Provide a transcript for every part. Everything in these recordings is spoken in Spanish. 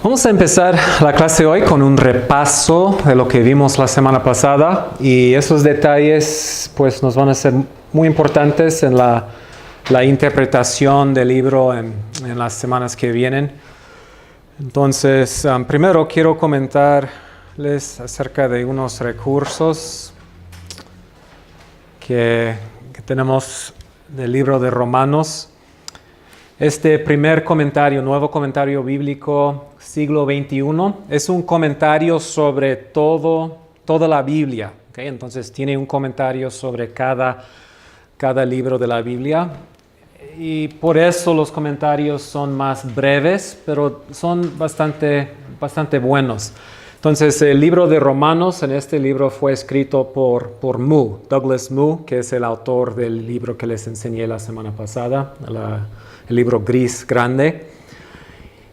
Vamos a empezar la clase hoy con un repaso de lo que vimos la semana pasada y esos detalles pues nos van a ser muy importantes en la interpretación del libro en las semanas que vienen. Entonces, primero quiero comentarles acerca de unos recursos que tenemos del libro de Romanos. Este primer comentario, nuevo comentario bíblico, siglo XXI, es un comentario sobre toda la Biblia. ¿Okay? Entonces tiene un comentario sobre cada libro de la Biblia. Y por eso los comentarios son más breves, pero son bastante buenos. Entonces el libro de Romanos, en este libro fue escrito por Douglas Moo, que es el autor del libro que les enseñé la semana pasada, el libro gris grande.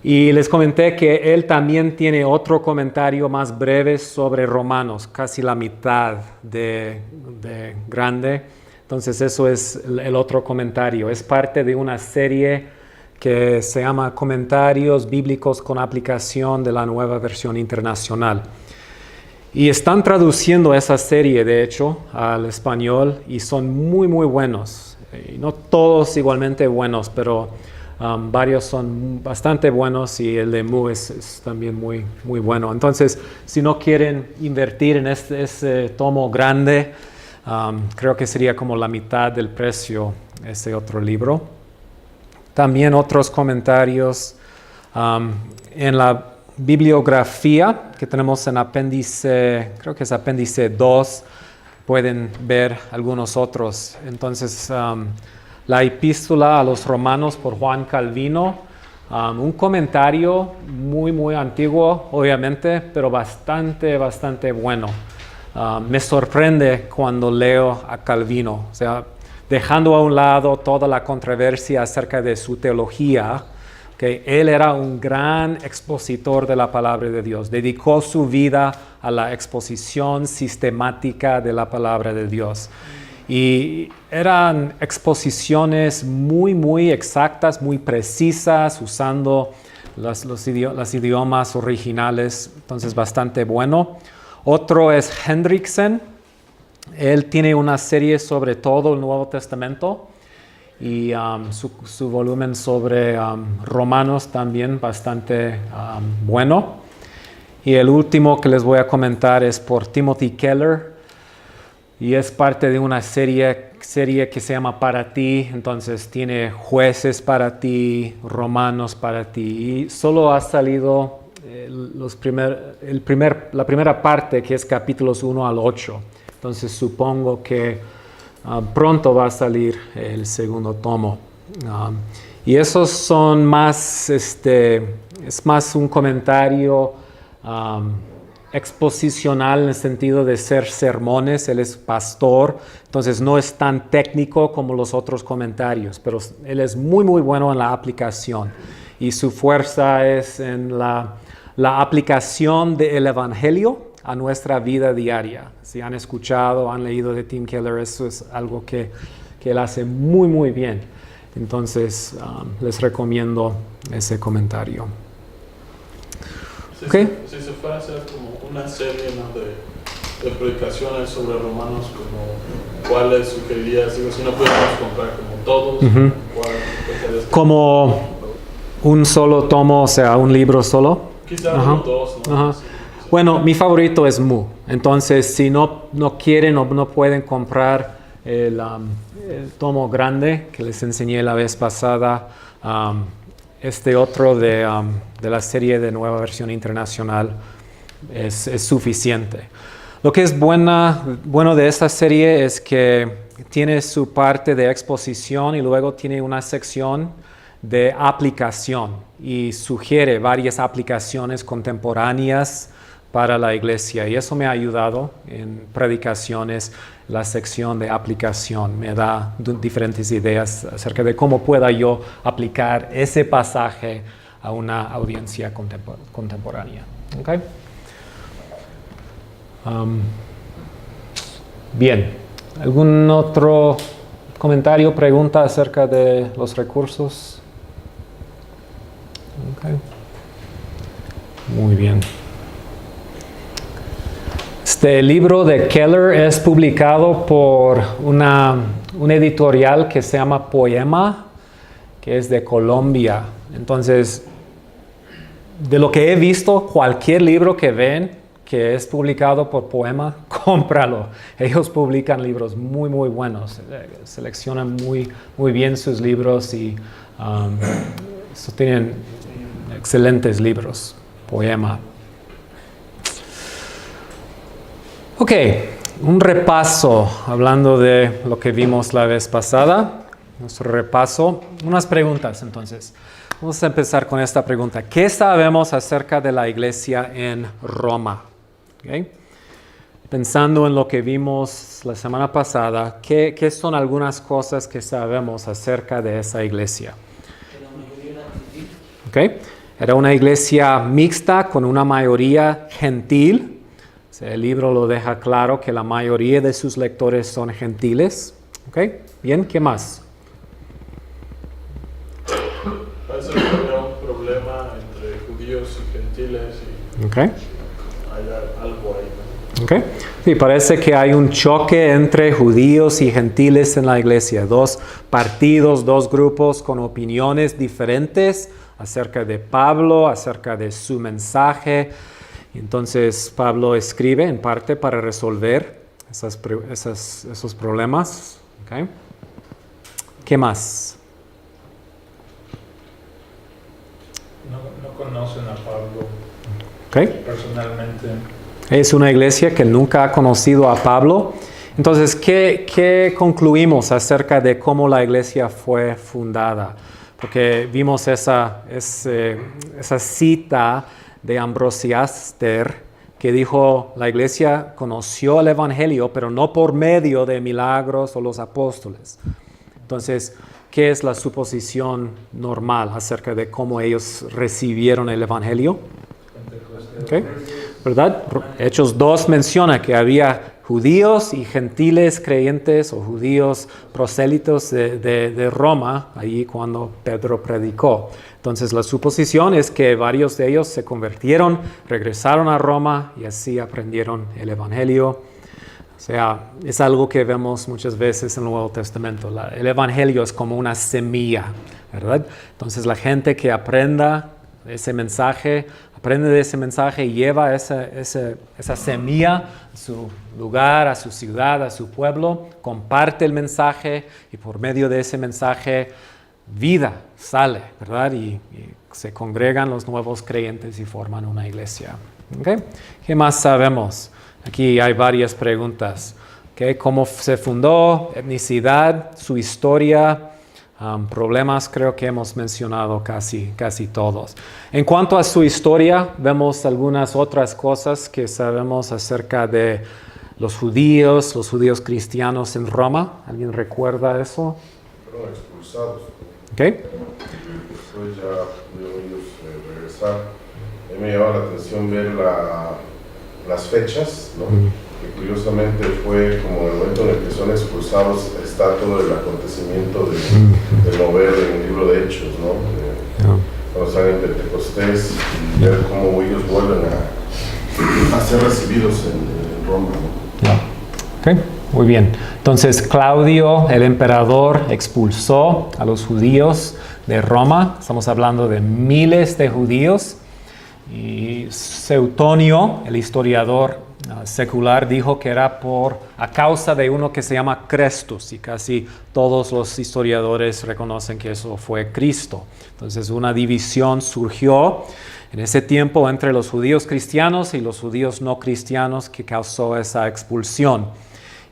Y les comenté que él también tiene otro comentario más breve sobre Romanos, casi la mitad de grande. Entonces eso es el otro comentario. Es parte de una serie que se llama Comentarios Bíblicos con Aplicación de la Nueva Versión Internacional. Y están traduciendo esa serie, de hecho, al español y son muy buenos. Y no todos igualmente buenos, pero varios son bastante buenos y el de Moo es también muy bueno. Entonces, si no quieren invertir en ese tomo grande, creo que sería como la mitad del precio ese otro libro. También otros comentarios en la bibliografía que tenemos en apéndice, creo que es apéndice 2, pueden ver algunos otros. Entonces, la epístola a los romanos por Juan Calvino, un comentario muy antiguo, obviamente, pero bastante bueno. Me sorprende cuando leo a Calvino, o sea, dejando a un lado toda la controversia acerca de su teología, que él era un gran expositor de la palabra de Dios, dedicó su vida a la exposición sistemática de la palabra de Dios. Y eran exposiciones muy exactas, muy precisas, usando los idiomas originales, entonces bastante bueno. Otro es Hendrickson. Él tiene una serie sobre todo el Nuevo Testamento y su volumen sobre Romanos también bastante bueno. Y el último que les voy a comentar es por Timothy Keller y es parte de una serie que se llama Para Ti. Entonces tiene Jueces para ti, Romanos para ti y solo ha salido la primera parte, que es capítulos 1 al 8. Entonces supongo que pronto va a salir el segundo tomo. Y esos son más, es más un comentario exposicional en el sentido de ser sermones. Él es pastor, entonces no es tan técnico como los otros comentarios, pero él es muy bueno en la aplicación. Y su fuerza es en la aplicación del Evangelio a nuestra vida diaria. Si han escuchado, han leído de Tim Keller, eso es algo que él hace muy bien. Entonces, les recomiendo ese comentario. Si se fuera a hacer como una serie, ¿no?, de predicaciones sobre Romanos, como ¿cuáles sugerirías? Digo, si no pudiéramos comprar como todos, ¿cuál como un solo tomo, o sea, un libro solo? Quizás uno, dos, ¿no? Bueno, mi favorito es Moo. Entonces, si no quieren o no pueden comprar el tomo grande que les enseñé la vez pasada, este otro de la serie de Nueva Versión Internacional es suficiente. Lo que es bueno de esta serie es que tiene su parte de exposición y luego tiene una sección de aplicación y sugiere varias aplicaciones contemporáneas para la iglesia y eso me ha ayudado en predicaciones. La sección de aplicación me da diferentes ideas acerca de cómo pueda yo aplicar ese pasaje a una audiencia contemporánea. ¿Okay? Bien, ¿algún otro comentario, pregunta acerca de los recursos? Okay. Muy bien. Este libro de Keller es publicado por un editorial que se llama Poema, que es de Colombia. Entonces, de lo que he visto, cualquier libro que ven que es publicado por Poema, cómpralo. Ellos publican libros muy, muy buenos. Seleccionan muy bien sus libros y tienen excelentes libros. Poema. Ok, un repaso, hablando de lo que vimos la vez pasada. Nuestro repaso. Unas preguntas, entonces. Vamos a empezar con esta pregunta. ¿Qué sabemos acerca de la iglesia en Roma? Okay. Pensando en lo que vimos la semana pasada, ¿qué son algunas cosas que sabemos acerca de esa iglesia? Okay. Era una iglesia mixta con una mayoría gentil. El libro lo deja claro que la mayoría de sus lectores son gentiles. Okay. Bien, ¿qué más? Parece que había un problema entre judíos y gentiles y Okay. hay algo ahí, ¿no? Okay. Sí, parece que hay un choque entre judíos y gentiles en la iglesia. Dos partidos, dos grupos con opiniones diferentes acerca de Pablo, acerca de su mensaje. Entonces Pablo escribe en parte para resolver esos problemas. Okay. ¿Qué más? No conocen a Pablo personalmente. Es una iglesia que nunca ha conocido a Pablo. Entonces, ¿qué concluimos acerca de cómo la iglesia fue fundada? Porque vimos esa cita de Ambrosiaster que dijo, la iglesia conoció el evangelio, pero no por medio de milagros o los apóstoles. Entonces, ¿qué es la suposición normal acerca de cómo ellos recibieron el evangelio? Okay. ¿Verdad? Hechos 2 menciona que había judíos y gentiles creyentes o judíos prosélitos de Roma, allí cuando Pedro predicó. Entonces la suposición es que varios de ellos se convirtieron, regresaron a Roma y así aprendieron el evangelio. O sea, es algo que vemos muchas veces en el Nuevo Testamento. El evangelio es como una semilla, ¿verdad? Entonces la gente que aprende de ese mensaje y lleva esa semilla a su lugar, a su ciudad, a su pueblo, comparte el mensaje y por medio de ese mensaje vida sale, ¿verdad? Y se congregan los nuevos creyentes y forman una iglesia. ¿Okay? ¿Qué más sabemos? Aquí hay varias preguntas. ¿Okay? ¿Cómo se fundó? Etnicidad, su historia. Problemas creo que hemos mencionado casi todos. En cuanto a su historia, vemos algunas otras cosas que sabemos acerca de los judíos cristianos en Roma. ¿Alguien recuerda eso? Fueron expulsados. Okay. Después ya pudieron ellos regresar. A mí me llama la atención ver las fechas, ¿no? Que curiosamente fue como el momento en el que son expulsados, está todo el acontecimiento de mover en el libro de Hechos, ¿no? Cuando están en Pentecostés y ver cómo ellos vuelven a ser recibidos en Roma, ¿no? Okay. Muy bien. Entonces Claudio, el emperador, expulsó a los judíos de Roma. Estamos hablando de miles de judíos. Y Seutonio, el historiador secular, dijo que era a causa de uno que se llama Crestus, y casi todos los historiadores reconocen que eso fue Cristo. Entonces una división surgió en ese tiempo entre los judíos cristianos y los judíos no cristianos que causó esa expulsión.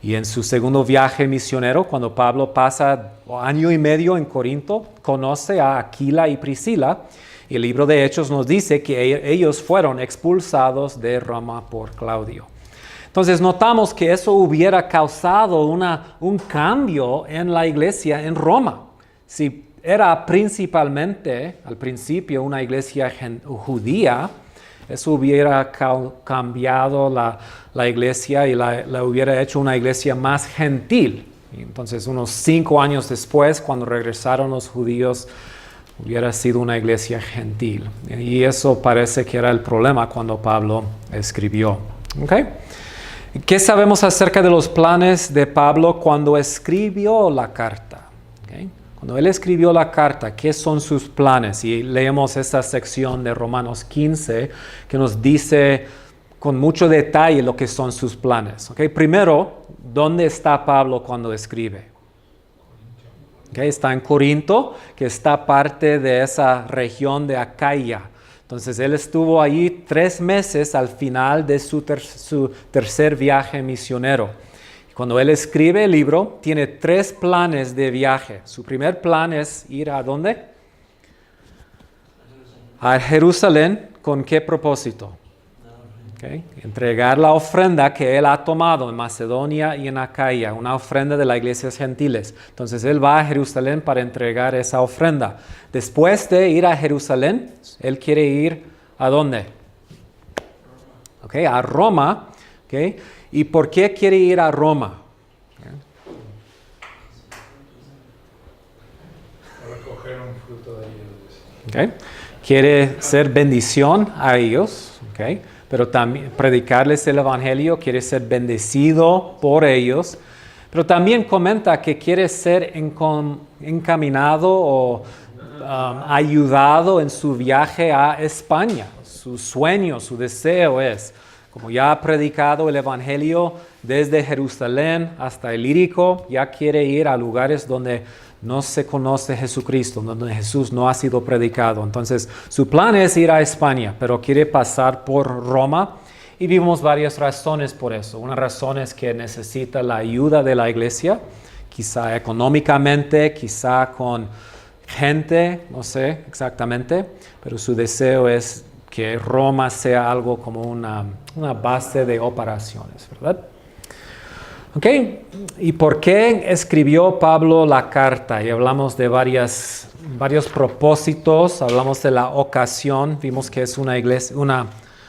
Y en su segundo viaje misionero, cuando Pablo pasa 1 año y medio en Corinto, conoce a Aquila y Priscila. Y el libro de Hechos nos dice que ellos fueron expulsados de Roma por Claudio. Entonces notamos que eso hubiera causado un cambio en la iglesia en Roma. Si era principalmente, al principio, una iglesia judía, eso hubiera cambiado la iglesia y la hubiera hecho una iglesia más gentil. Y entonces unos 5 años después, cuando regresaron los judíos hubiera sido una iglesia gentil. Y eso parece que era el problema cuando Pablo escribió. ¿Okay? ¿Qué sabemos acerca de los planes de Pablo cuando escribió la carta? ¿Okay? Cuando él escribió la carta, ¿qué son sus planes? Y leemos esta sección de Romanos 15 que nos dice con mucho detalle lo que son sus planes. ¿Okay? Primero, ¿dónde está Pablo cuando escribe? ¿Okay? Está en Corinto, que está parte de esa región de Acaya. Entonces, él estuvo allí 3 meses al final de su tercer viaje misionero. Cuando él escribe el libro, tiene 3 planes de viaje. Su primer plan es ir ¿a dónde? A Jerusalén. ¿Con qué propósito? Okay. Entregar la ofrenda que él ha tomado en Macedonia y en Acaya, una ofrenda de las iglesias gentiles. Entonces él va a Jerusalén para entregar esa ofrenda. Después de ir a Jerusalén, él quiere ir ¿a dónde? Okay, a Roma. Okay. ¿Y por qué quiere ir a Roma? Para recoger un fruto de ellos. Okay. Quiere ser bendición a ellos. Okay. Pero también predicarles el evangelio, quiere ser bendecido por ellos, pero también comenta que quiere ser encaminado o ayudado en su viaje a España. Su sueño, su deseo es, como ya ha predicado el evangelio desde Jerusalén hasta Ilírico, ya quiere ir a lugares donde no se conoce Jesucristo, donde Jesús no ha sido predicado. Entonces, su plan es ir a España, pero quiere pasar por Roma y vimos varias razones por eso. Una razón es que necesita la ayuda de la iglesia, quizá económicamente, quizá con gente, no sé exactamente, pero su deseo es que Roma sea algo como una base de operaciones, ¿verdad? ¿Ok? ¿Y por qué escribió Pablo la carta? Y hablamos de varios propósitos, hablamos de la ocasión, vimos que es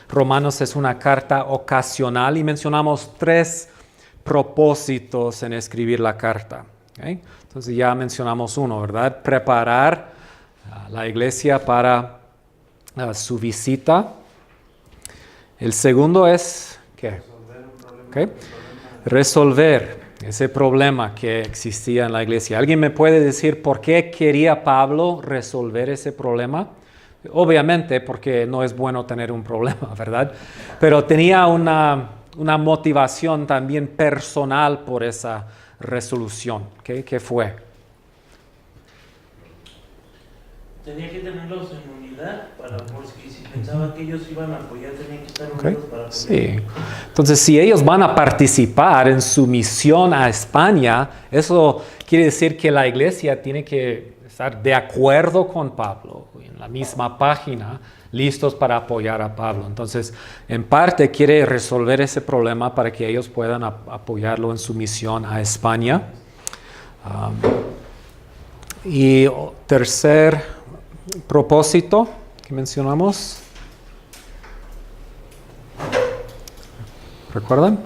Romanos es una carta ocasional y mencionamos 3 propósitos en escribir la carta. ¿Okay? Entonces ya mencionamos uno, ¿verdad? Preparar a la iglesia para su visita. El segundo es, ¿qué? ¿Okay? Resolver ese problema que existía en la iglesia. ¿Alguien me puede decir por qué quería Pablo resolver ese problema? Obviamente porque no es bueno tener un problema, ¿verdad? Pero tenía una motivación también personal por esa resolución. ¿Okay? ¿Qué fue? Tenía que tenerlos en unidad porque si pensaba que ellos iban a apoyar, tenían que estar unidos para apoyar. Sí. Entonces, si ellos van a participar en su misión a España, eso quiere decir que la iglesia tiene que estar de acuerdo con Pablo, en la misma página, listos para apoyar a Pablo. Entonces, en parte quiere resolver ese problema para que ellos puedan apoyarlo en su misión a España. Y tercer propósito que mencionamos. ¿Recuerdan?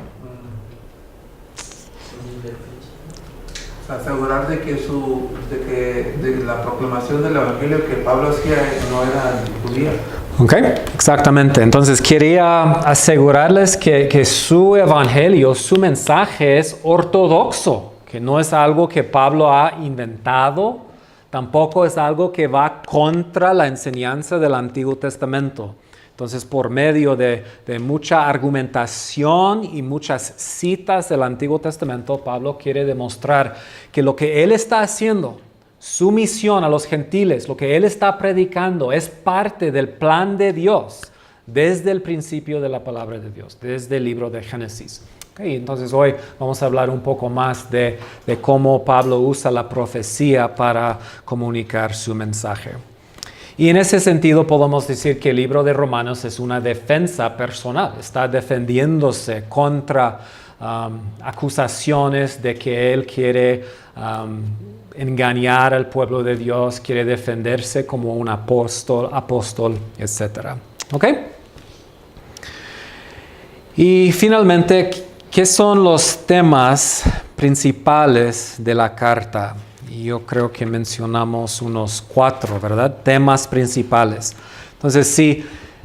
Asegurar de que la proclamación del evangelio que Pablo hacía no era judía. Ok, exactamente. Entonces quería asegurarles que su evangelio, su mensaje es ortodoxo, que no es algo que Pablo ha inventado, tampoco es algo que va contra la enseñanza del Antiguo Testamento. Entonces, por medio de mucha argumentación y muchas citas del Antiguo Testamento, Pablo quiere demostrar que lo que él está haciendo, su misión a los gentiles, lo que él está predicando, es parte del plan de Dios desde el principio de la palabra de Dios, desde el libro de Génesis. Okay, entonces hoy vamos a hablar un poco más de cómo Pablo usa la profecía para comunicar su mensaje. Y en ese sentido podemos decir que el libro de Romanos es una defensa personal. Está defendiéndose contra acusaciones de que él quiere engañar al pueblo de Dios, quiere defenderse como un apóstol, etc. ¿Ok? Y finalmente, ¿qué son los temas principales de la carta? Y yo creo que mencionamos unos 4, ¿verdad? Temas principales. Entonces,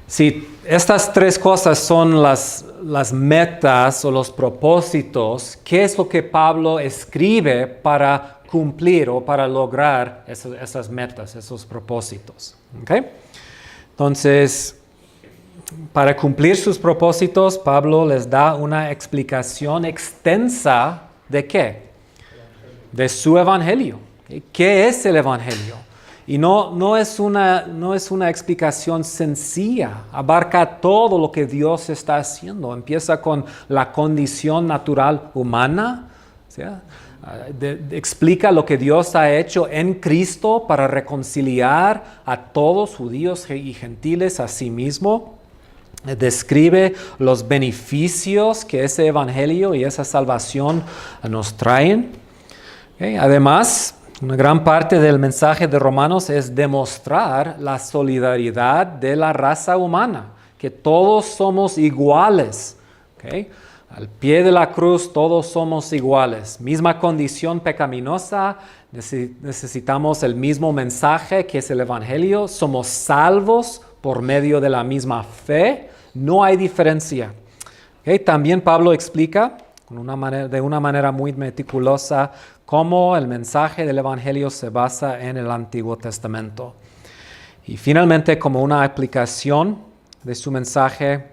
si estas 3 cosas son las metas o los propósitos, ¿qué es lo que Pablo escribe para cumplir o para lograr esas metas, esos propósitos? ¿Okay? Entonces, para cumplir sus propósitos, Pablo les da una explicación extensa ¿de qué? De su evangelio. ¿Qué es el evangelio? Y no es una explicación sencilla, abarca todo lo que Dios está haciendo. Empieza con la condición natural humana, ¿sí? Explica lo que Dios ha hecho en Cristo para reconciliar a todos, judíos y gentiles, a sí mismo. Describe los beneficios que ese evangelio y esa salvación nos traen. Además, una gran parte del mensaje de Romanos es demostrar la solidaridad de la raza humana, que todos somos iguales. Al pie de la cruz todos somos iguales. Misma condición pecaminosa, necesitamos el mismo mensaje que es el evangelio. Somos salvos por medio de la misma fe. No hay diferencia. También Pablo explica de una manera muy meticulosa cómo el mensaje del evangelio se basa en el Antiguo Testamento. Y finalmente, como una aplicación de su mensaje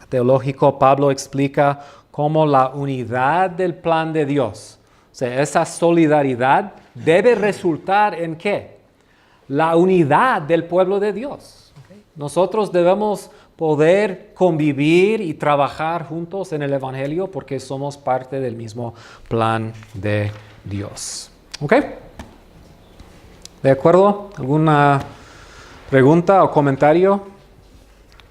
teológico, Pablo explica cómo la unidad del plan de Dios, o sea, esa solidaridad debe resultar en ¿qué? La unidad del pueblo de Dios. Nosotros debemos poder convivir y trabajar juntos en el evangelio porque somos parte del mismo plan de Dios. ¿Ok? ¿De acuerdo? ¿Alguna pregunta o comentario?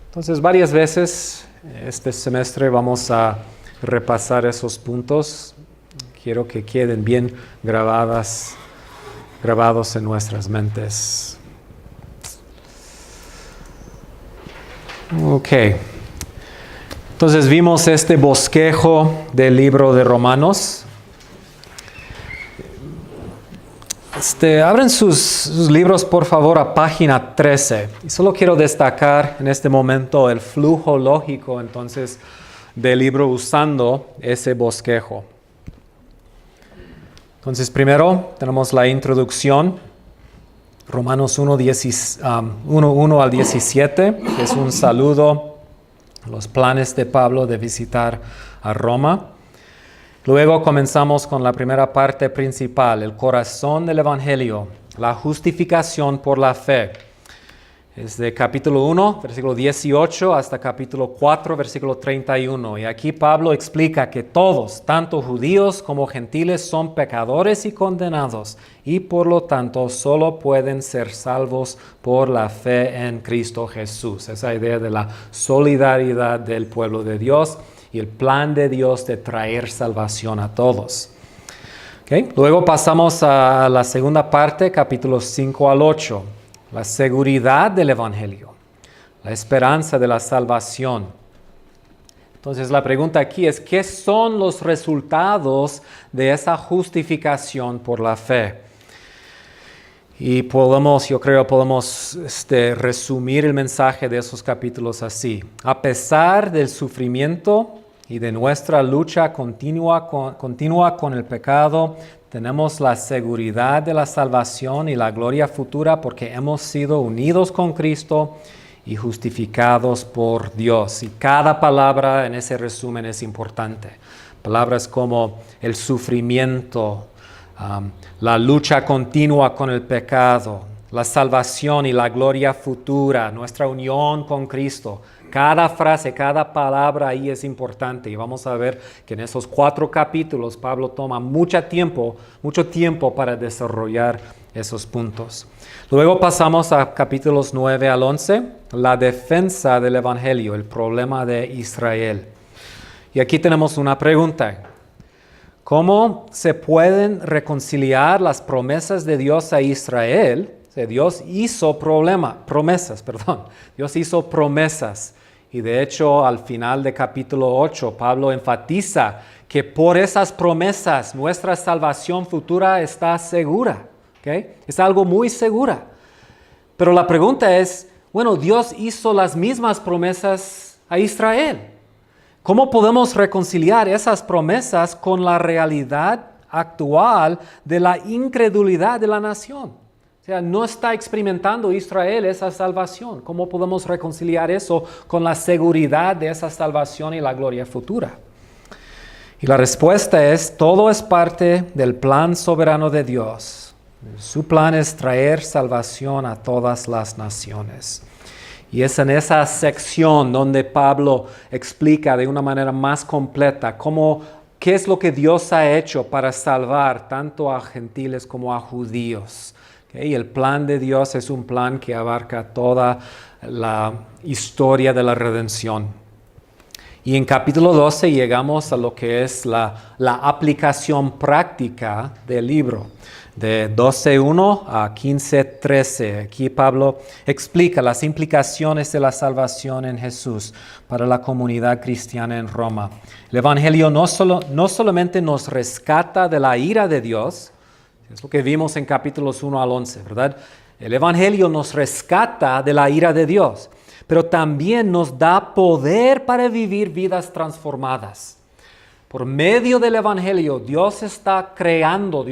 Entonces, varias veces este semestre vamos a repasar esos puntos. Quiero que queden bien grabados en nuestras mentes. Ok. Entonces vimos este bosquejo del libro de Romanos. Abren sus libros, por favor, a página 13. Y solo quiero destacar en este momento el flujo lógico, entonces, del libro usando ese bosquejo. Entonces, primero tenemos la introducción, Romanos 1 al 17, que es un saludo a los planes de Pablo de visitar a Roma. Luego comenzamos con la primera parte principal, el corazón del evangelio, la justificación por la fe. Es de capítulo 1, versículo 18, hasta capítulo 4, versículo 31. Y aquí Pablo explica que todos, tanto judíos como gentiles, son pecadores y condenados, y por lo tanto solo pueden ser salvos por la fe en Cristo Jesús. Esa idea de la solidaridad del pueblo de Dios y el plan de Dios de traer salvación a todos. Luego pasamos a la segunda parte, capítulos 5 al 8. La seguridad del evangelio, la esperanza de la salvación. Entonces la pregunta aquí es, ¿qué son los resultados de esa justificación por la fe? Y yo creo podemos resumir el mensaje de esos capítulos así. A pesar del sufrimiento y de nuestra lucha continua con el pecado, tenemos la seguridad de la salvación y la gloria futura porque hemos sido unidos con Cristo y justificados por Dios. Y cada palabra en ese resumen es importante. Palabras como el sufrimiento, la lucha continua con el pecado, la salvación y la gloria futura, nuestra unión con Cristo. Cada frase, cada palabra ahí es importante y vamos a ver que en esos 4 capítulos Pablo toma mucho tiempo para desarrollar esos puntos. Luego pasamos a capítulos 9 al 11, la defensa del evangelio, el problema de Israel. Y aquí tenemos una pregunta. ¿Cómo se pueden reconciliar las promesas de Dios a Israel? Dios hizo promesas. Y de hecho, al final de capítulo 8, Pablo enfatiza que por esas promesas nuestra salvación futura está segura. ¿Okay? Es algo muy segura. Pero la pregunta es, bueno, Dios hizo las mismas promesas a Israel. ¿Cómo podemos reconciliar esas promesas con la realidad actual de la incredulidad de la nación? O sea, no está experimentando Israel esa salvación. ¿Cómo podemos reconciliar eso con la seguridad de esa salvación y la gloria futura? Y la respuesta es, todo es parte del plan soberano de Dios. Su plan es traer salvación a todas las naciones. Y es en esa sección donde Pablo explica de una manera más completa qué es lo que Dios ha hecho para salvar tanto a gentiles como a judíos. ¿Okay? Y el plan de Dios es un plan que abarca toda la historia de la redención. Y en capítulo 12 llegamos a lo que es la aplicación práctica del libro. De 12:1 a 15:13. Aquí Pablo explica las implicaciones de la salvación en Jesús para la comunidad cristiana en Roma. El Evangelio no solamente nos rescata de la ira de Dios, es lo que vimos en capítulos 1 al 11, ¿verdad? El Evangelio nos rescata de la ira de Dios, pero también nos da poder para vivir vidas transformadas. Por medio del Evangelio, Dios está creando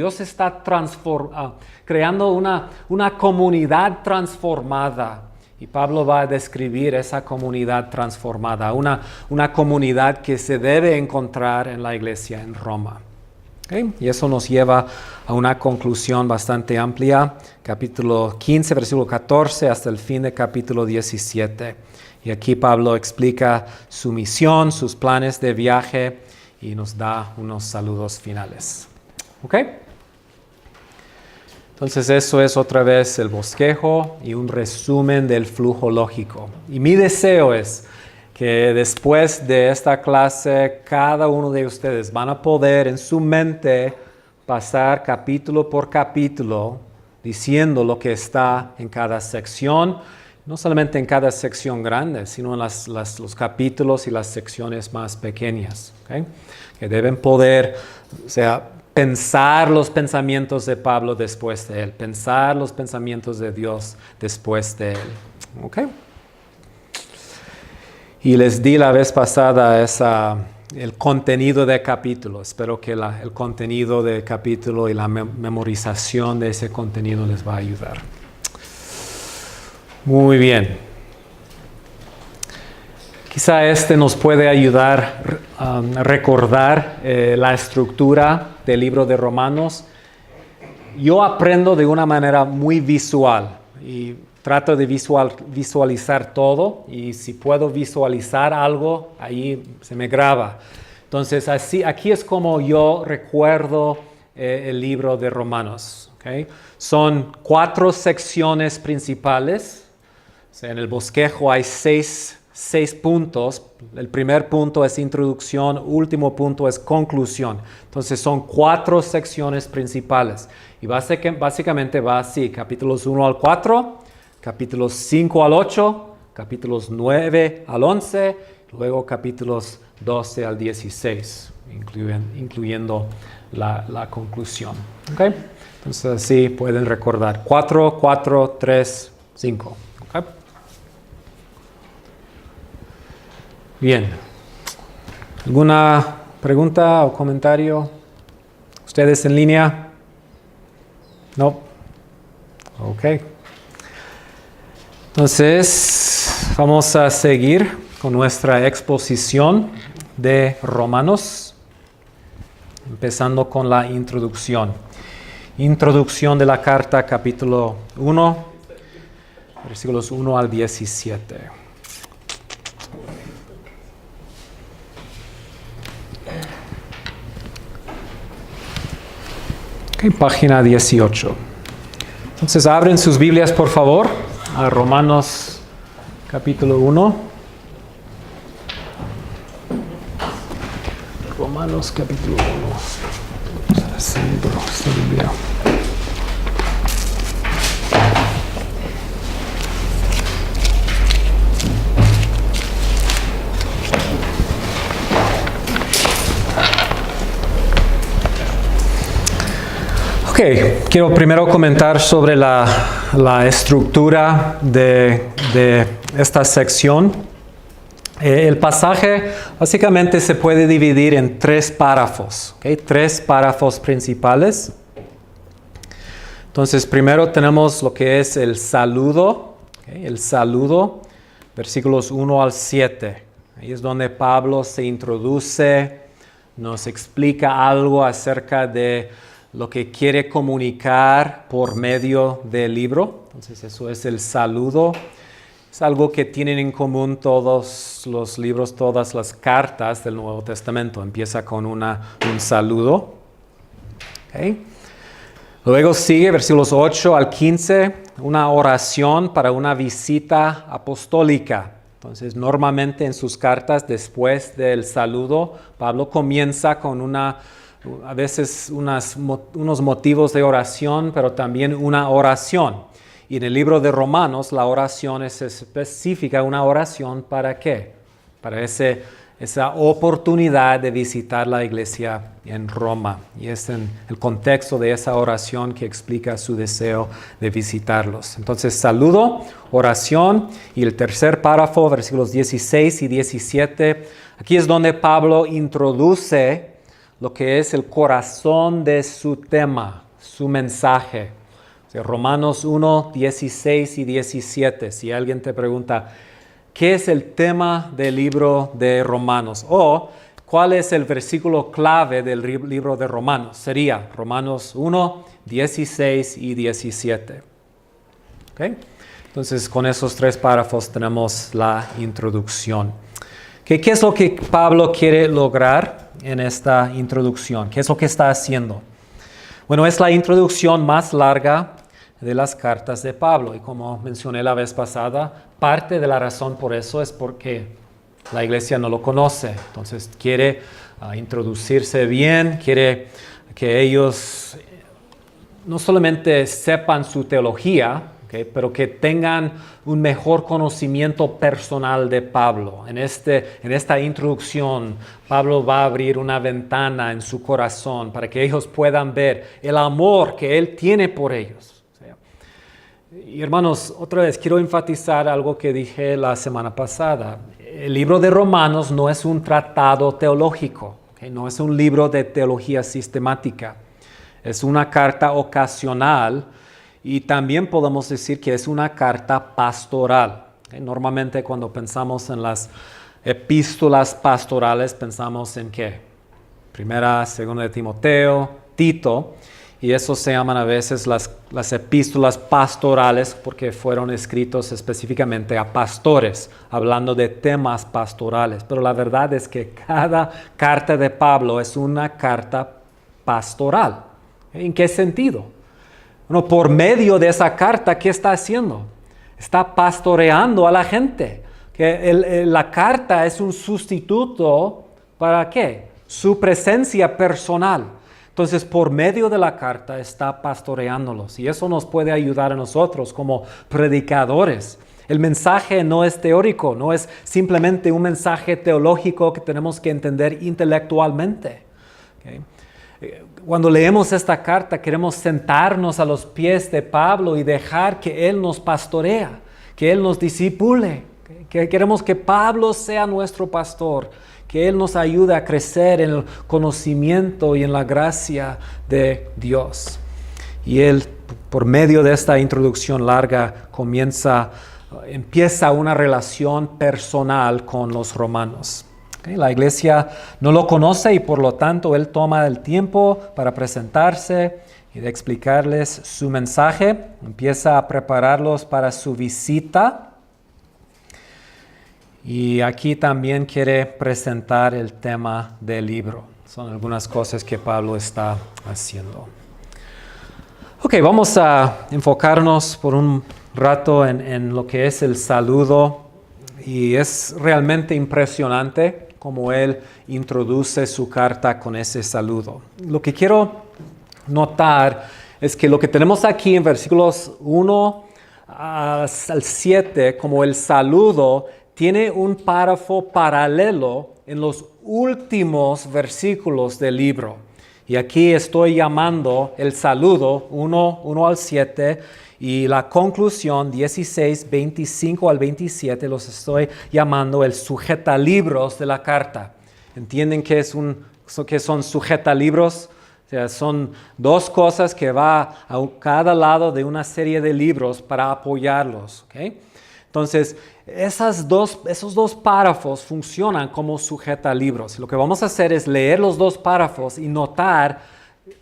una comunidad transformada. Y Pablo va a describir esa comunidad transformada, una comunidad que se debe encontrar en la iglesia en Roma. ¿Okay? Y eso nos lleva a una conclusión bastante amplia, capítulo 15, versículo 14, hasta el fin de capítulo 17. Y aquí Pablo explica su misión, sus planes de viaje, y nos da unos saludos finales. ¿Ok? Entonces eso es otra vez el bosquejo y un resumen del flujo lógico. Y mi deseo es que después de esta clase cada uno de ustedes van a poder en su mente pasar capítulo por capítulo diciendo lo que está en cada sección, no solamente en cada sección grande, sino en los capítulos y las secciones más pequeñas. ¿Okay? Que deben poder, pensar los pensamientos de Pablo después de él, pensar los pensamientos de Dios después de él. ¿Okay? Y les di la vez pasada el contenido del capítulo. Espero que el contenido del capítulo y la memorización de ese contenido les va a ayudar. Muy bien. Quizá nos puede ayudar a recordar la estructura del libro de Romanos. Yo aprendo de una manera muy visual y trato de visualizar todo, y si puedo visualizar algo, ahí se me graba. Entonces, aquí es como yo recuerdo el libro de Romanos. ¿Okay? Son 4 secciones principales. En el bosquejo hay 6 puntos. El primer punto es introducción, último punto es conclusión. Entonces son 4 secciones principales. Y básicamente va así: capítulos 1 al 4, capítulos 5 al 8, capítulos 9 al 11, luego capítulos 12 al 16, incluyendo la conclusión. ¿Okay? Entonces así pueden recordar: 4, 4, 3, 5. ¿Okay? Bien. ¿Alguna pregunta o comentario? ¿Ustedes en línea? No. Ok. Entonces, vamos a seguir con nuestra exposición de Romanos, empezando con la introducción. Introducción de la carta, capítulo 1, versículos 1 al 17. Página 18. Entonces abren sus Biblias, por favor, a Romanos capítulo 1. Romanos capítulo 1. Ok, quiero primero comentar sobre la estructura de esta sección. El pasaje básicamente se puede dividir en 3 párrafos, ¿okay? 3 párrafos principales. Entonces, primero tenemos lo que es el saludo, ¿okay? El saludo, versículos 1 al 7. Ahí es donde Pablo se introduce, nos explica algo acerca de lo que quiere comunicar por medio del libro. Entonces, eso es el saludo. Es algo que tienen en común todos los libros, todas las cartas del Nuevo Testamento. Empieza con un saludo. ¿Okay? Luego sigue, versículos 8 al 15, una oración para una visita apostólica. Entonces, normalmente en sus cartas, después del saludo, Pablo comienza con a veces unos motivos de oración, pero también una oración. Y en el libro de Romanos, la oración es específica, una oración ¿para qué? Para esa oportunidad de visitar la iglesia en Roma. Y es en el contexto de esa oración que explica su deseo de visitarlos. Entonces, saludo, oración, y el tercer párrafo, versículos 16 y 17. Aquí es donde Pablo introduce lo que es el corazón de su tema, su mensaje. Romanos 1, 16 y 17. Si alguien te pregunta, ¿qué es el tema del libro de Romanos? O, ¿cuál es el versículo clave del libro de Romanos? Sería Romanos 1, 16 y 17. ¿Okay? Entonces, con esos 3 párrafos tenemos la introducción. ¿Qué es lo que Pablo quiere lograr en esta introducción? ¿Qué es lo que está haciendo? Bueno, es la introducción más larga de las cartas de Pablo. Y como mencioné la vez pasada, parte de la razón por eso es porque la iglesia no lo conoce. Entonces quiere introducirse bien, quiere que ellos no solamente sepan su teología, ¿okay? Pero que tengan un mejor conocimiento personal de Pablo. En esta introducción, Pablo va a abrir una ventana en su corazón para que ellos puedan ver el amor que él tiene por ellos. Y hermanos, otra vez quiero enfatizar algo que dije la semana pasada. El libro de Romanos no es un tratado teológico, ¿okay? No es un libro de teología sistemática. Es una carta ocasional y también podemos decir que es una carta pastoral. ¿Okay? Normalmente cuando pensamos en las epístolas pastorales pensamos en ¿qué? Primera, segunda de Timoteo, Tito. Y eso se llaman a veces las epístolas pastorales porque fueron escritos específicamente a pastores, hablando de temas pastorales. Pero la verdad es que cada carta de Pablo es una carta pastoral. ¿En qué sentido? Bueno, por medio de esa carta, ¿qué está haciendo? Está pastoreando a la gente. La carta es un sustituto ¿para qué? Su presencia personal. Entonces, por medio de la carta está pastoreándolos y eso nos puede ayudar a nosotros como predicadores. El mensaje no es teórico, no es simplemente un mensaje teológico que tenemos que entender intelectualmente. ¿Okay? Cuando leemos esta carta, queremos sentarnos a los pies de Pablo y dejar que Él nos pastorea, que Él nos discipule. Que queremos que Pablo sea nuestro pastor, que Él nos ayude a crecer en el conocimiento y en la gracia de Dios. Y Él, por medio de esta introducción larga, empieza una relación personal con los romanos. ¿Okay? La iglesia no lo conoce y por lo tanto Él toma el tiempo para presentarse y de explicarles su mensaje. Empieza a prepararlos para su visita. Y aquí también quiere presentar el tema del libro. Son algunas cosas que Pablo está haciendo. Ok, vamos a enfocarnos por un rato en lo que es el saludo. Y es realmente impresionante cómo él introduce su carta con ese saludo. Lo que quiero notar es que lo que tenemos aquí en versículos 1 al 7, como el saludo, tiene un párrafo paralelo en los últimos versículos del libro. Y aquí estoy llamando el saludo 1 al 7 y la conclusión 16, 25 al 27 los estoy llamando el sujetalibros de la carta. ¿Entienden qué son sujetalibros? O sea, son dos cosas que va a cada lado de una serie de libros para apoyarlos. ¿Okay? Entonces, esos dos párrafos funcionan como sujetalibros. Lo que vamos a hacer es leer los dos párrafos y notar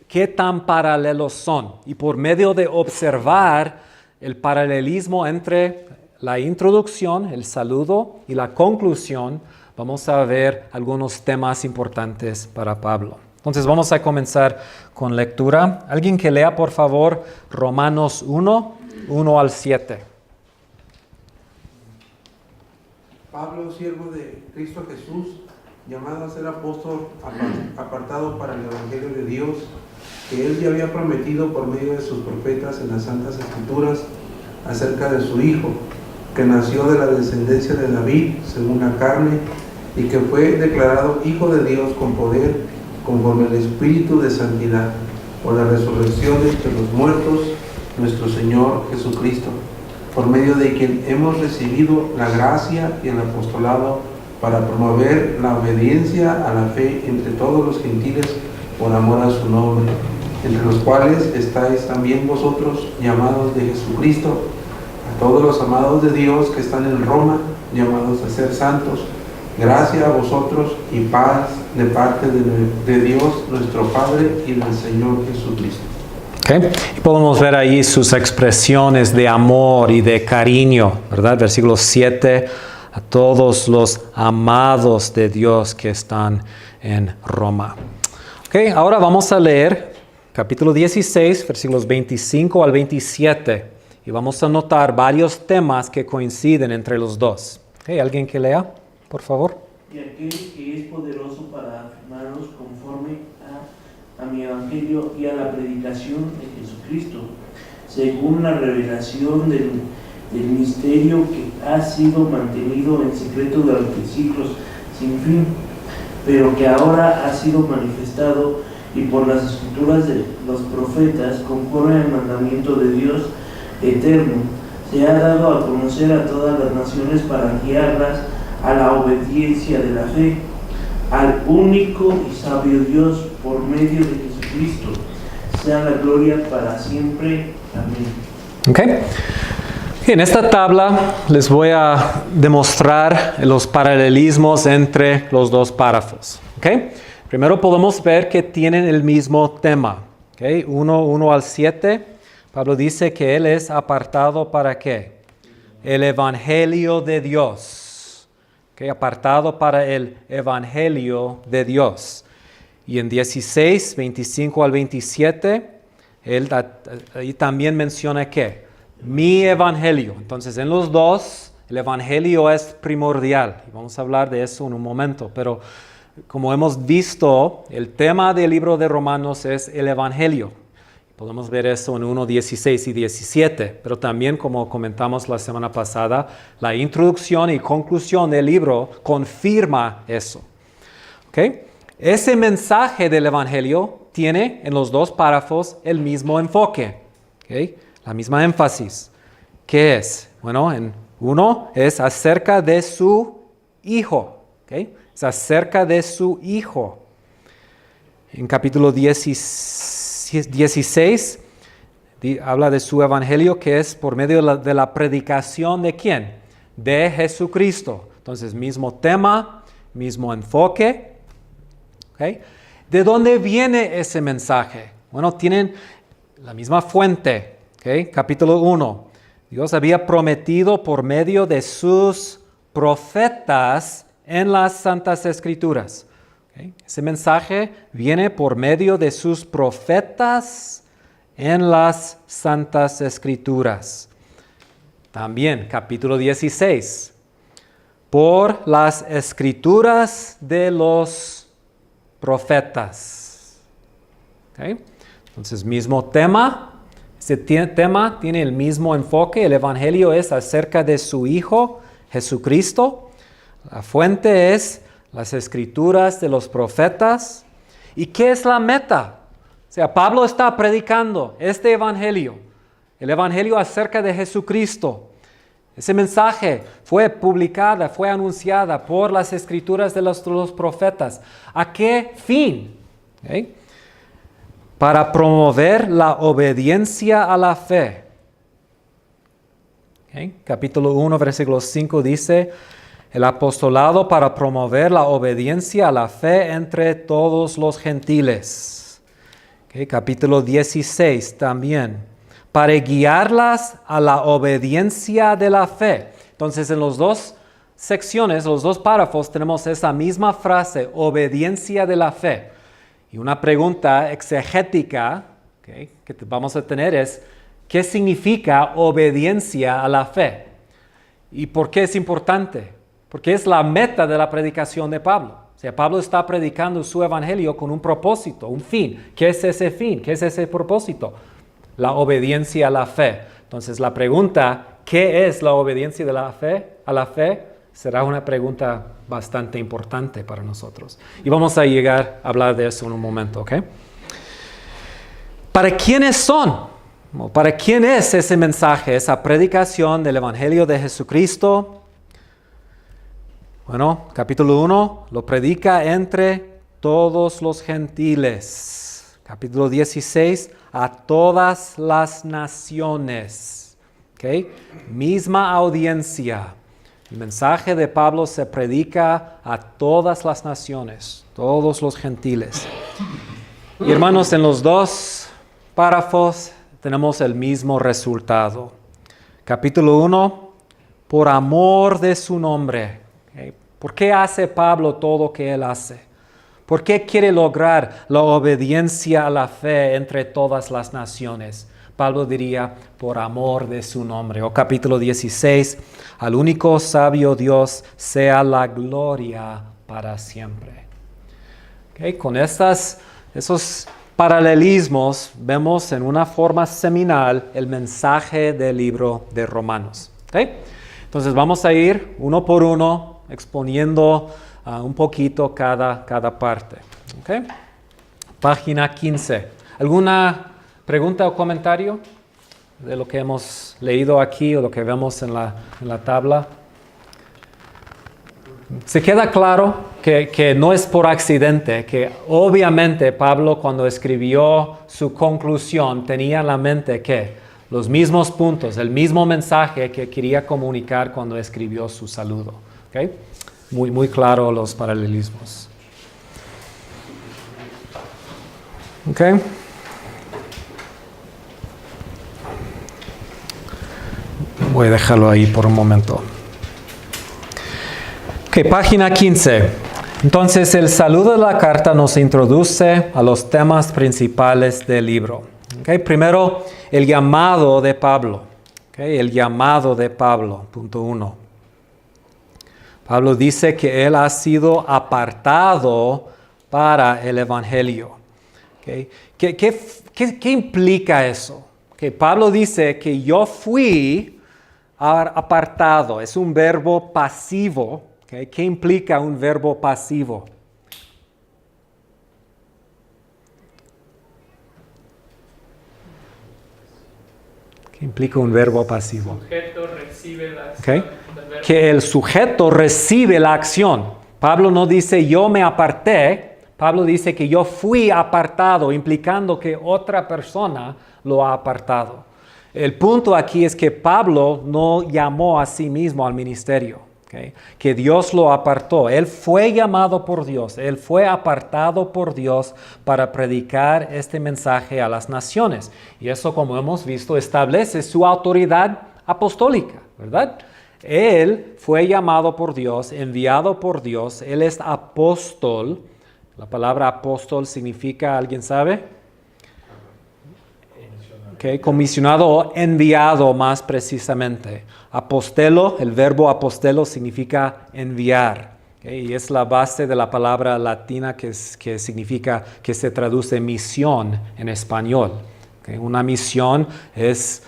qué tan paralelos son. Y por medio de observar el paralelismo entre la introducción, el saludo y la conclusión, vamos a ver algunos temas importantes para Pablo. Entonces vamos a comenzar con lectura. Alguien que lea, por favor, Romanos 1 al 7. Pablo, siervo de Cristo Jesús, llamado a ser apóstol, apartado para el Evangelio de Dios, que Él ya había prometido por medio de sus profetas en las Santas Escrituras acerca de su Hijo, que nació de la descendencia de David, según la carne, y que fue declarado Hijo de Dios con poder, conforme al Espíritu de Santidad, por la resurrección de entre los muertos, nuestro Señor Jesucristo, por medio de quien hemos recibido la gracia y el apostolado para promover la obediencia a la fe entre todos los gentiles por amor a su nombre, entre los cuales estáis también vosotros, llamados de Jesucristo, a todos los amados de Dios que están en Roma, llamados a ser santos, gracia a vosotros y paz de parte de Dios nuestro Padre y del Señor Jesucristo. Okay. Y podemos ver ahí sus expresiones de amor y de cariño, ¿verdad? Versículo 7, a todos los amados de Dios que están en Roma. Okay. Ahora vamos a leer capítulo 16, versículos 25 al 27, y vamos a notar varios temas que coinciden entre los dos. Okay. ¿Alguien que lea, por favor? Y aquel que es poderoso para afirmaros conforme a mi evangelio y a la predicación de Jesucristo, según la revelación del misterio que ha sido mantenido en secreto durante siglos sin fin, pero que ahora ha sido manifestado y por las escrituras de los profetas, conforme al mandamiento de Dios eterno, se ha dado a conocer a todas las naciones para guiarlas a la obediencia de la fe, al único y sabio Dios por medio de Jesucristo, sea la gloria para siempre. Amén. Okay. En esta tabla les voy a demostrar los paralelismos entre los dos párrafos. Okay. Primero podemos ver que tienen el mismo tema. Okay. 1 al 7, Pablo dice que él es apartado para ¿qué? El Evangelio de Dios. Okay, apartado para el Evangelio de Dios. Y en 16, 25 al 27, él ahí también menciona que mi Evangelio. Entonces, en los dos, el Evangelio es primordial. Y vamos a hablar de eso en un momento. Pero como hemos visto, el tema del libro de Romanos es el Evangelio. Podemos ver eso en 1, 16 y 17, pero también, como comentamos la semana pasada, la introducción y conclusión del libro confirma eso. ¿Okay? Ese mensaje del Evangelio tiene en los dos párrafos el mismo enfoque, ¿okay? La misma énfasis. ¿Qué es? Bueno, en uno es acerca de su Hijo, ¿okay? Es acerca de su Hijo. En capítulo 16 habla de su evangelio, que es por medio de la predicación ¿de quién? De Jesucristo. Entonces, mismo tema, mismo enfoque. ¿Okay? ¿De dónde viene ese mensaje? Bueno, tienen la misma fuente. ¿Okay? Capítulo 1. Dios había prometido por medio de sus profetas en las Santas Escrituras. Okay. Ese mensaje viene por medio de sus profetas en las Santas Escrituras. También, capítulo 16. Por las Escrituras de los profetas. Okay. Entonces, mismo tema. Este tema tiene el mismo enfoque. El Evangelio es acerca de su Hijo, Jesucristo. La fuente es las Escrituras de los profetas, ¿Y qué es la meta? O sea, Pablo está predicando este evangelio, el evangelio acerca de Jesucristo. Ese mensaje fue publicada, fue anunciada por las escrituras de los profetas. ¿A qué fin? ¿Okay? Para promover la obediencia a la fe. ¿Okay? Capítulo 1, versículo 5 dice, el apostolado para promover la obediencia a la fe entre todos los gentiles. ¿Okay? Capítulo 16 también, para guiarlas a la obediencia de la fe. Entonces, en las dos secciones, los dos párrafos, tenemos esa misma frase, obediencia de la fe. Y una pregunta exegética, ¿okay?, que vamos a tener es, ¿qué significa obediencia a la fe? ¿Y por qué es importante? Porque es la meta de la predicación de Pablo. O sea, Pablo está predicando su evangelio con un propósito, un fin. ¿Qué es ese fin? ¿Qué es ese propósito? La obediencia a la fe. Entonces, la pregunta, ¿qué es la obediencia de la fe a la fe? Será una pregunta bastante importante para nosotros. Y vamos a llegar a hablar de eso en un momento, ¿ok? ¿Para quiénes son? ¿Para quién es ese mensaje, esa predicación del Evangelio de Jesucristo? Bueno, capítulo 1 lo predica entre todos los gentiles. Capítulo 16, a todas las naciones. ¿Ok? Misma audiencia. El mensaje de Pablo se predica a todas las naciones, todos los gentiles. Y hermanos, en los dos párrafos tenemos el mismo resultado. Capítulo 1, por amor de su nombre. ¿Okay? ¿Por qué hace Pablo todo lo que él hace? ¿Por qué quiere lograr la obediencia a la fe entre todas las naciones? Pablo diría, por amor de su nombre. O capítulo 16, al único sabio Dios sea la gloria para siempre. Okay, con esos paralelismos vemos en una forma seminal el mensaje del libro de Romanos. Okay? Entonces vamos a ir uno por uno exponiendo un poquito cada parte. Okay? Página 15. ¿Alguna pregunta o comentario de lo que hemos leído aquí o lo que vemos en la tabla? Se queda claro que no es por accidente, que obviamente Pablo cuando escribió su conclusión tenía en la mente que los mismos puntos, el mismo mensaje que quería comunicar cuando escribió su saludo. ¿Okay? Muy claro los paralelismos. ¿Okay? Voy a dejarlo ahí por un momento. Ok, página 15. Entonces, el saludo de la carta nos introduce a los temas principales del libro. Okay, primero, el llamado de Pablo. Okay, el llamado de Pablo, punto 1. Pablo dice que él ha sido apartado para el Evangelio. Okay. ¿Qué implica eso? Okay, Pablo dice que yo fui apartado. Es un verbo pasivo. Okay. ¿Qué implica un verbo pasivo? ¿Qué implica un verbo pasivo? El sujeto recibe la acción. Okay. Que el sujeto recibe la acción. Pablo no dice yo me aparté, Pablo dice que yo fui apartado, implicando que otra persona lo ha apartado. El punto aquí es que Pablo no llamó a sí mismo al ministerio, ¿okay? Que Dios lo apartó. Él fue llamado por Dios, él fue apartado por Dios para predicar este mensaje a las naciones. Y eso, como hemos visto, establece su autoridad apostólica, ¿verdad? Él fue llamado por Dios, enviado por Dios, él es apóstol. La palabra apóstol significa, ¿alguien sabe? Okay, comisionado o enviado más precisamente. Apostelo, el verbo apostelo significa enviar. Okay, y es la base de la palabra latina que significa, que se traduce misión en español. Okay, una misión es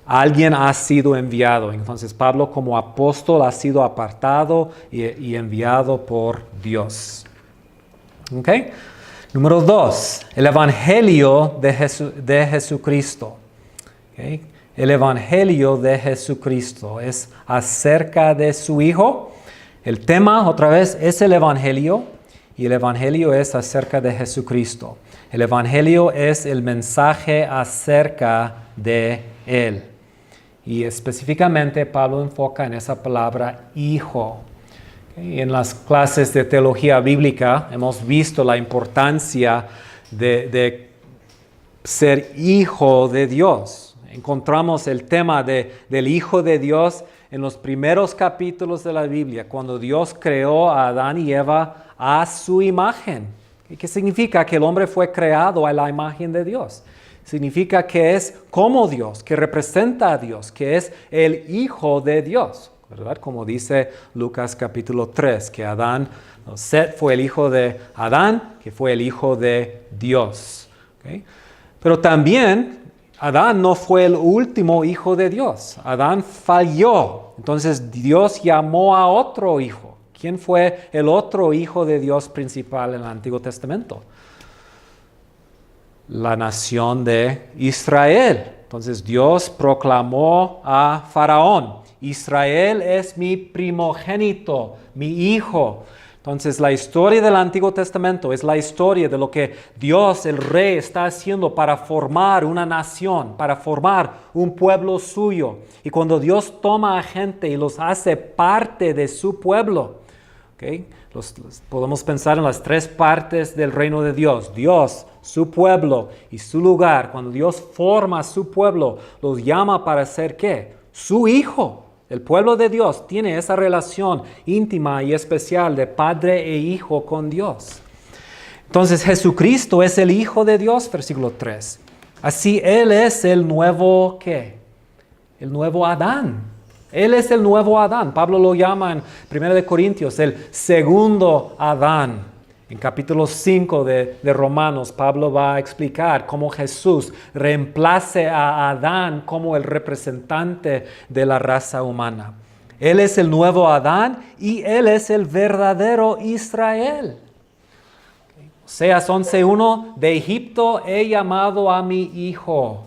alguien ha sido enviado. Entonces Pablo como apóstol ha sido apartado y enviado por Dios. Okay. Número 2, el Evangelio de Jesucristo. ¿Okay? El Evangelio de Jesucristo es acerca de su Hijo. El tema, otra vez, es el Evangelio y el Evangelio es acerca de Jesucristo. El Evangelio es el mensaje acerca de Él. Y específicamente Pablo enfoca en esa palabra Hijo. ¿Okay? En las clases de teología bíblica hemos visto la importancia de ser hijo de Dios. Encontramos el tema del Hijo de Dios en los primeros capítulos de la Biblia, cuando Dios creó a Adán y Eva a su imagen. ¿Qué significa? Que el hombre fue creado a la imagen de Dios. Significa que es como Dios, que representa a Dios, que es el Hijo de Dios, ¿verdad? Como dice Lucas capítulo 3, que Set fue el hijo de Adán, que fue el hijo de Dios. ¿Okay? Pero también Adán no fue el último hijo de Dios. Adán falló. Entonces Dios llamó a otro hijo. ¿Quién fue el otro hijo de Dios principal en el Antiguo Testamento? La nación de Israel. Entonces Dios proclamó a Faraón: Israel es mi primogénito, mi hijo. Entonces la historia del Antiguo Testamento es la historia de lo que Dios, el Rey, está haciendo para formar una nación, para formar un pueblo suyo. Y cuando Dios toma a gente y los hace parte de su pueblo, ¿okay? Podemos pensar en las 3 partes del reino de Dios: Dios, su pueblo y su lugar. Cuando Dios forma a su pueblo, los llama para ser ¿qué? Su hijo. El pueblo de Dios tiene esa relación íntima y especial de padre e hijo con Dios. Entonces Jesucristo es el Hijo de Dios, versículo 3. Así Él es el nuevo ¿qué? El nuevo Adán. Él es el nuevo Adán. Pablo lo llama en 1 Corintios el segundo Adán. En capítulo 5 de Romanos, Pablo va a explicar cómo Jesús reemplace a Adán como el representante de la raza humana. Él es el nuevo Adán y Él es el verdadero Israel. Oseas 11:1, de Egipto he llamado a mi hijo.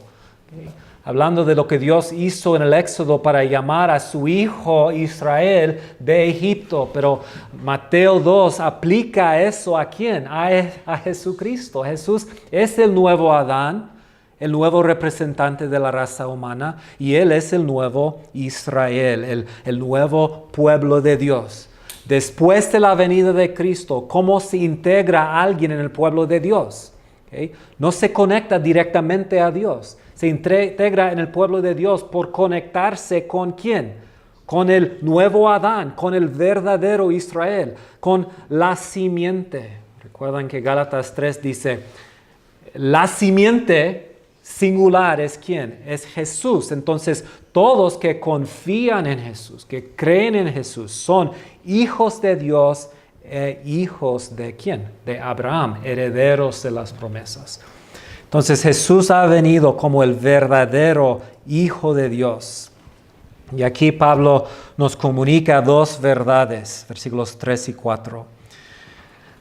Hablando de lo que Dios hizo en el Éxodo para llamar a su hijo Israel de Egipto. Pero Mateo 2 aplica eso ¿a quién? A Jesucristo. Jesús es el nuevo Adán, el nuevo representante de la raza humana, y Él es el nuevo Israel, el nuevo pueblo de Dios. Después de la venida de Cristo, ¿cómo se integra alguien en el pueblo de Dios? ¿Okay? No se conecta directamente a Dios. Se integra en el pueblo de Dios por conectarse con ¿quién? Con el nuevo Adán, con el verdadero Israel, con la simiente. Recuerdan que Gálatas 3 dice, la simiente singular es ¿quién? Es Jesús. Entonces, todos que confían en Jesús, que creen en Jesús, son hijos de Dios, hijos de ¿quién? De Abraham, herederos de las promesas. Entonces Jesús ha venido como el verdadero Hijo de Dios. Y aquí Pablo nos comunica 2 verdades, versículos 3 y 4.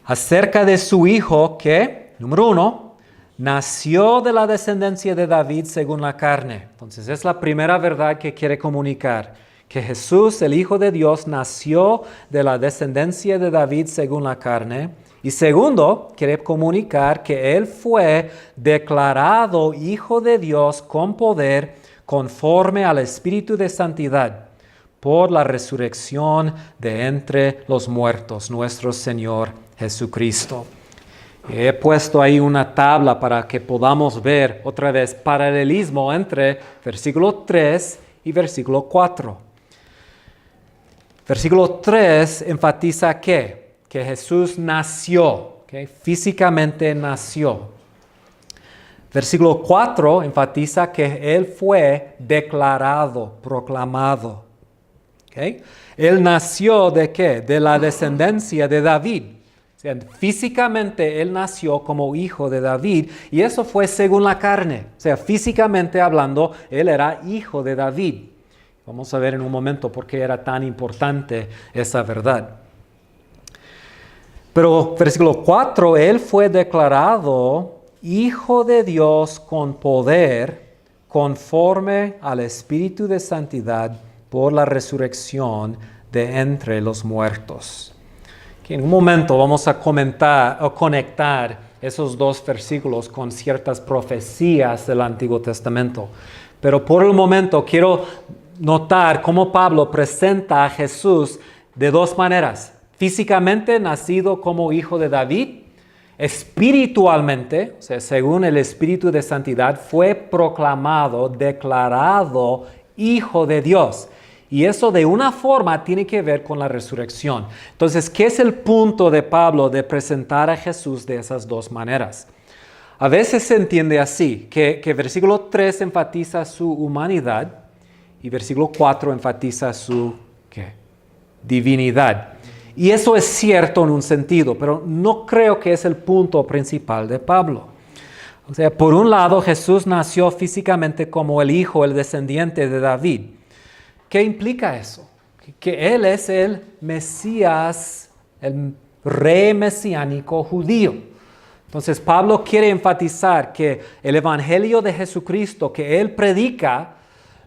Acerca de su Hijo que, número 1, nació de la descendencia de David según la carne. Entonces es la primera verdad que quiere comunicar. Que Jesús, el Hijo de Dios, nació de la descendencia de David según la carne. Y segundo, quiere comunicar que Él fue declarado Hijo de Dios con poder conforme al Espíritu de Santidad por la resurrección de entre los muertos, nuestro Señor Jesucristo. He puesto ahí una tabla para que podamos ver otra vez paralelismo entre versículo 3 y versículo 4. Versículo 3 enfatiza ¿qué? Que Jesús nació, ¿okay? Físicamente nació. Versículo 4 enfatiza que Él fue declarado, proclamado. ¿Okay? Él nació ¿de qué? De la descendencia de David. O sea, físicamente Él nació como hijo de David y eso fue según la carne. O sea, físicamente hablando, Él era hijo de David. Vamos a ver en un momento por qué era tan importante esa verdad. Pero versículo 4, Él fue declarado Hijo de Dios con poder, conforme al Espíritu de Santidad, por la resurrección de entre los muertos. Que en un momento vamos a comentar o conectar esos dos versículos con ciertas profecías del Antiguo Testamento. Pero por el momento quiero notar cómo Pablo presenta a Jesús de dos maneras. Físicamente nacido como hijo de David, espiritualmente, o sea, según el Espíritu de Santidad, fue proclamado, declarado Hijo de Dios. Y eso de una forma tiene que ver con la resurrección. Entonces, ¿qué es el punto de Pablo de presentar a Jesús de esas dos maneras? A veces se entiende así, que versículo 3 enfatiza su humanidad y versículo 4 enfatiza su divinidad. Y eso es cierto en un sentido, pero no creo que es el punto principal de Pablo. O sea, por un lado, Jesús nació físicamente como el hijo, el descendiente de David. ¿Qué implica eso? Que Él es el Mesías, el rey mesiánico judío. Entonces, Pablo quiere enfatizar que el evangelio de Jesucristo que Él predica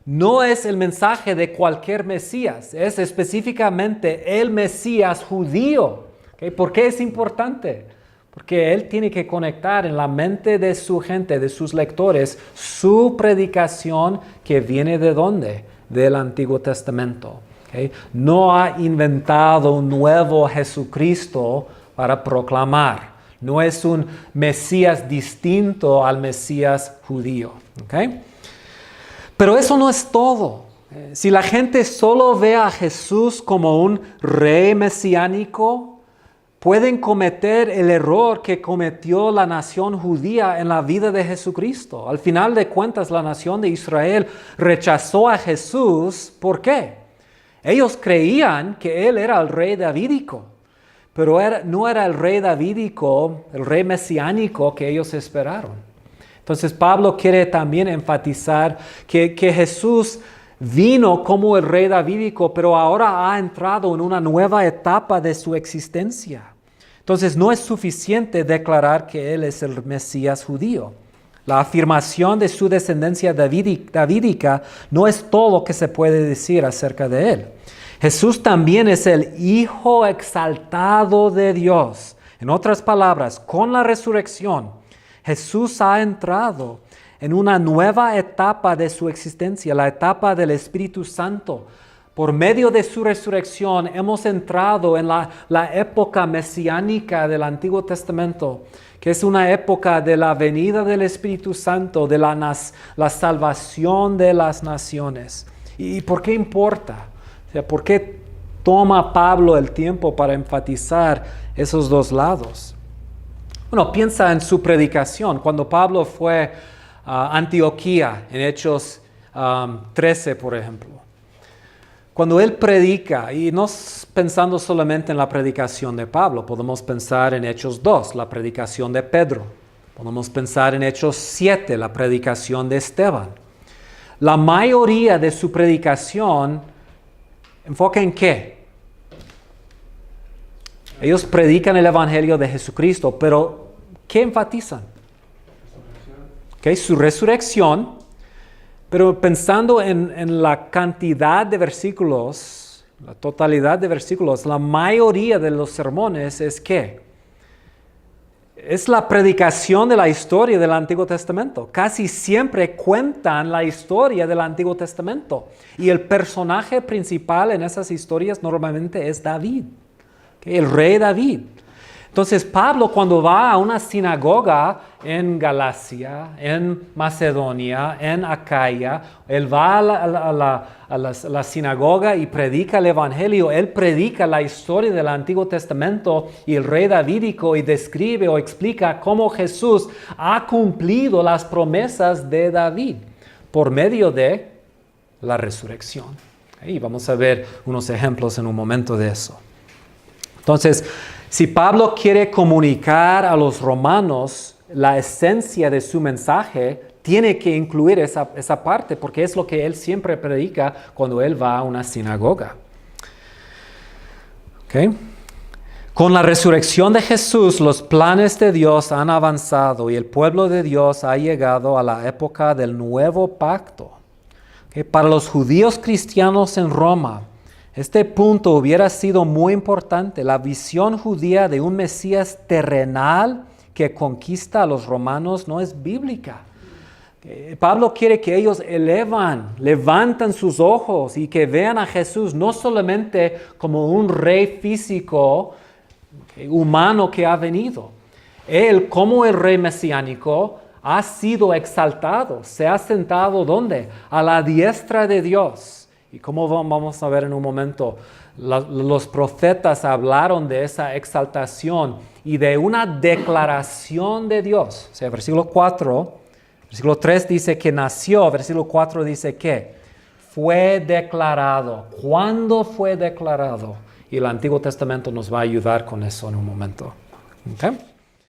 no es el mensaje de cualquier Mesías, es específicamente el Mesías judío. ¿Okay? ¿Por qué es importante? Porque Él tiene que conectar en la mente de su gente, de sus lectores, su predicación que viene ¿de dónde? Del Antiguo Testamento. ¿Okay? No ha inventado un nuevo Jesucristo para proclamar. No es un Mesías distinto al Mesías judío. ¿Okay? Pero eso no es todo. Si la gente solo ve a Jesús como un rey mesiánico, pueden cometer el error que cometió la nación judía en la vida de Jesucristo. Al final de cuentas, la nación de Israel rechazó a Jesús. ¿Por qué? Ellos creían que Él era el rey davídico, pero no era el rey davídico, el rey mesiánico que ellos esperaron. Entonces Pablo quiere también enfatizar que Jesús vino como el rey davídico, pero ahora ha entrado en una nueva etapa de su existencia. Entonces no es suficiente declarar que Él es el Mesías judío. La afirmación de su descendencia davídica no es todo lo que se puede decir acerca de Él. Jesús también es el Hijo exaltado de Dios. En otras palabras, con la resurrección, Jesús ha entrado en una nueva etapa de su existencia, la etapa del Espíritu Santo. Por medio de su resurrección hemos entrado en la época mesiánica del Antiguo Testamento, que es una época de la venida del Espíritu Santo, de la salvación de las naciones. ¿Y por qué importa? O sea, ¿por qué toma Pablo el tiempo para enfatizar esos dos lados? Bueno, piensa en su predicación. Cuando Pablo fue a Antioquía, en Hechos 13, por ejemplo. Cuando él predica, y no pensando solamente en la predicación de Pablo, podemos pensar en Hechos 2, la predicación de Pedro. Podemos pensar en Hechos 7, la predicación de Esteban. La mayoría de su predicación enfoca en ¿qué? Ellos predican el Evangelio de Jesucristo, pero ¿qué enfatizan? Okay, su resurrección, pero pensando en la cantidad de versículos, la totalidad de versículos, la mayoría de los sermones es ¿qué? Es la predicación de la historia del Antiguo Testamento. Casi siempre cuentan la historia del Antiguo Testamento. Y el personaje principal en esas historias normalmente es David, ¿okay? El rey David. Entonces Pablo, cuando va a una sinagoga en Galacia, en Macedonia, en Acaya, él va a la sinagoga y predica el Evangelio. Él predica la historia del Antiguo Testamento y el rey davídico y describe o explica cómo Jesús ha cumplido las promesas de David por medio de la resurrección. Y vamos a ver unos ejemplos en un momento de eso. Entonces, si Pablo quiere comunicar a los romanos la esencia de su mensaje, tiene que incluir esa parte, porque es lo que él siempre predica cuando él va a una sinagoga. ¿Okay? Con la resurrección de Jesús, los planes de Dios han avanzado y el pueblo de Dios ha llegado a la época del nuevo pacto. Para los judíos cristianos en Roma, este punto hubiera sido muy importante. La visión judía de un Mesías terrenal que conquista a los romanos no es bíblica. Pablo quiere que ellos levantan sus ojos y que vean a Jesús no solamente como un rey físico, humano que ha venido. Él, como el rey mesiánico, ha sido exaltado. Se ha sentado, ¿dónde? A la diestra de Dios. Y como vamos a ver en un momento, los profetas hablaron de esa exaltación y de una declaración de Dios. O sea, versículo 4, versículo 3 dice que nació, versículo 4 dice que fue declarado. ¿Cuándo fue declarado? Y el Antiguo Testamento nos va a ayudar con eso en un momento. ¿Okay?